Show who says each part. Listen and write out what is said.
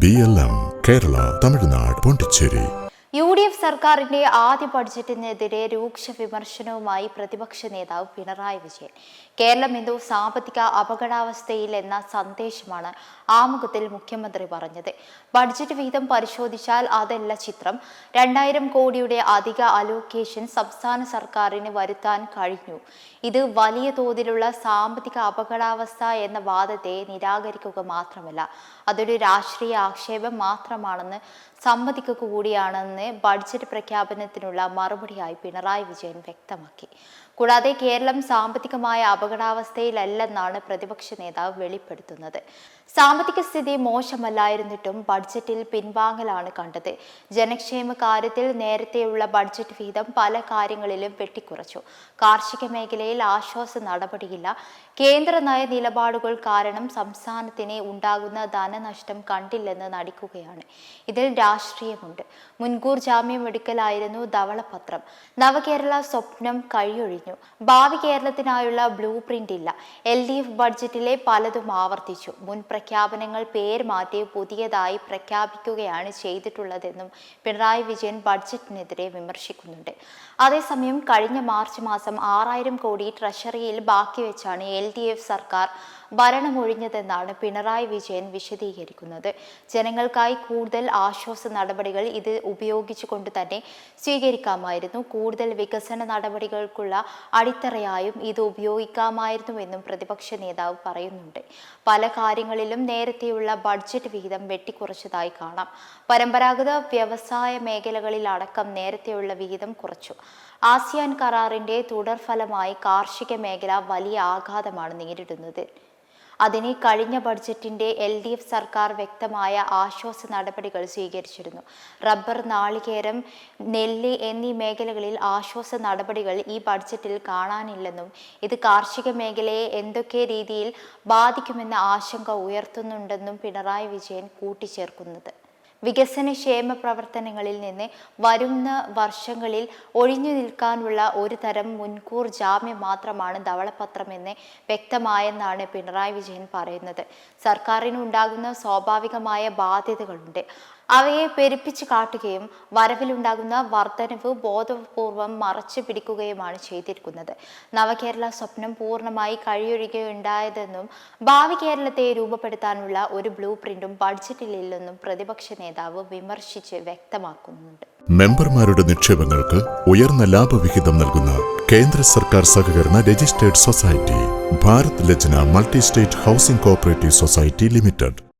Speaker 1: BLM Kerala, Tamil Nadu, Pondicherry.
Speaker 2: UDF സർക്കാരിന്റെ ആദ്യ ബഡ്ജറ്റിനെതിരെ രൂക്ഷ വിമർശനവുമായി പ്രതിപക്ഷ നേതാവ് പിണറായി വിജയൻ. കേരളം എന്തോ സാമ്പത്തിക അപകടാവസ്ഥയിൽ എന്ന സന്ദേശമാണ് ആമുഖത്തിൽ മുഖ്യമന്ത്രി പറഞ്ഞത്. ബഡ്ജറ്റ് വിഹിതം പരിശോധിച്ചാൽ അതല്ല ചിത്രം. 2000 കോടിയുടെ അധിക അലോക്കേഷൻ സംസ്ഥാന സർക്കാരിന് വരുത്താൻ കഴിഞ്ഞു. ഇത് വലിയ തോതിലുള്ള സാമ്പത്തിക അപകടാവസ്ഥ എന്ന വാദത്തെ നിരാകരിക്കുക മാത്രമല്ല, അതൊരു രാഷ്ട്രീയ ആക്ഷേപം മാത്രമാണെന്ന് സമ്മതിക്കുക കൂടിയാണെന്ന് ബഡ്ജറ്റ് പ്രഖ്യാപനത്തിനുള്ള മറുപടിയായി പിണറായി വിജയൻ വ്യക്തമാക്കി. കൂടാതെ കേരളം സാമ്പത്തികമായ അപകടാവസ്ഥയിലല്ലെന്നാണ് പ്രതിപക്ഷ നേതാവ് വെളിപ്പെടുത്തുന്നത്. സാമ്പത്തിക സ്ഥിതി മോശമല്ലായിരുന്നിട്ടും ബഡ്ജറ്റിൽ പിൻവാങ്ങലാണ് കണ്ടത്. ജനക്ഷേമ കാര്യത്തിൽ നേരത്തെയുള്ള ബഡ്ജറ്റ് വിഹിതം പല കാര്യങ്ങളിലും വെട്ടിക്കുറച്ചു. കാർഷിക മേഖലയിൽ ആശ്വാസ നടപടിയില്ല. കേന്ദ്ര നയ നിലപാടുകൾ കാരണം സംസ്ഥാനത്തിന് ഉണ്ടാകുന്ന ധനനഷ്ടം കണ്ടില്ലെന്ന് നടിക്കുകയാണ്. ഇതിൽ രാഷ്ട്രീയമുണ്ട്. മുൻകൂർ ജാമ്യം എടുക്കലായിരുന്നു ധവളപത്രം. നവകേരള സ്വപ്നം കഴിയൊഴിഞ്ഞു. ഭാവി കേരളത്തിനായുള്ള ബ്ലൂ പ്രിന്റ് ഇല്ല. LDF ബഡ്ജറ്റിലെ പലതും ആവർത്തിച്ചു. മുൻ പ്രഖ്യാപനങ്ങൾ പേര് മാറ്റി പുതിയതായി പ്രഖ്യാപിക്കുകയാണ് ചെയ്തിട്ടുള്ളതെന്നും പിണറായി വിജയൻ ബഡ്ജറ്റിനെതിരെ വിമർശിക്കുന്നുണ്ട്. അതേസമയം കഴിഞ്ഞ മാർച്ച് മാസം 6000 കോടി ട്രഷറിയിൽ ബാക്കി വെച്ചാണ് LDF സർക്കാർ ഭരണമൊഴിഞ്ഞതെന്നാണ് പിണറായി വിജയൻ വിശദീകരിക്കുന്നത്. ജനങ്ങൾക്കായി കൂടുതൽ ആശ്വാസ നടപടികൾ ഇത് ഉപയോഗിച്ചുകൊണ്ട് തന്നെ സ്വീകരിക്കാമായിരുന്നു. കൂടുതൽ വികസന നടപടികൾക്കുള്ള അടിത്തറയായും ഇത് ഉപയോഗിക്കാമായിരുന്നുവെന്നും പ്രതിപക്ഷ നേതാവ് പറയുന്നുണ്ട്. പല കാര്യങ്ങളിലും നേരത്തെയുള്ള ബഡ്ജറ്റ് വിഹിതം വെട്ടിക്കുറച്ചതായി കാണാം. പരമ്പരാഗത വ്യവസായ മേഖലകളിലടക്കം നേരത്തെയുള്ള വിഹിതം കുറച്ചു. ആസിയാൻ കരാറിന്റെ തുടർഫലമായി കാർഷിക മേഖല വലിയ ആഘാതമാണ് നേരിടുന്നത്. അതിന് കഴിഞ്ഞ ബഡ്ജറ്റിന്റെ LDF സർക്കാർ വ്യക്തമായ ആശ്വാസ നടപടികൾ സ്വീകരിച്ചിരുന്നു. റബ്ബർ, നാളികേരം, നെല്ല് എന്നീ മേഖലകളിൽ ആശ്വാസ നടപടികൾ ഈ ബഡ്ജറ്റിൽ കാണാനില്ലെന്നും ഇത് കാർഷിക മേഖലയെ എന്തൊക്കെ രീതിയിൽ ബാധിക്കുമെന്ന ആശങ്ക ഉയർത്തുന്നുണ്ടെന്നും പിണറായി വിജയൻ കൂട്ടിച്ചേർക്കുന്നത്. വികസനക്ഷേമ പ്രവർത്തനങ്ങളിൽ നിന്ന് വരുന്ന വർഷങ്ങളിൽ ഒഴിഞ്ഞു നിൽക്കാനുള്ള ഒരു തരം മുൻകൂർ ജാമ്യം മാത്രമാണ് ധവളപത്രമെന്ന് വ്യക്തമായെന്നാണ് പിണറായി വിജയൻ പറയുന്നത്. സർക്കാരിന് ഉണ്ടാകുന്ന സ്വാഭാവികമായ ബാധ്യതകളുണ്ട്. അവയെ പെരുപ്പിച്ചു കാട്ടുകയും വരവിലുണ്ടാകുന്ന വർധനവ് ബോധപൂർവം മറച്ചു പിടിക്കുകയുമാണ് ചെയ്തിരിക്കുന്നത്. നവകേരള സ്വപ്നം പൂർണ്ണമായി കഴിയൊഴിയുകയുണ്ടായതെന്നും ഭാവി കേരളത്തെ രൂപപ്പെടുത്താനുള്ള ഒരു ബ്ലൂ പ്രിന്റും ബഡ്ജറ്റിലില്ലെന്നും പ്രതിപക്ഷ നേതാവ് വിമർശിച്ച് വ്യക്തമാക്കുന്നുണ്ട്.
Speaker 1: മെമ്പർമാരുടെ നിക്ഷേപങ്ങൾക്ക് ഉയർന്ന ലാഭവിഹിതം നൽകുന്ന കേന്ദ്ര സർക്കാർ സഹകരണ registered society Bharat Lajna multi state housing cooperative society limited.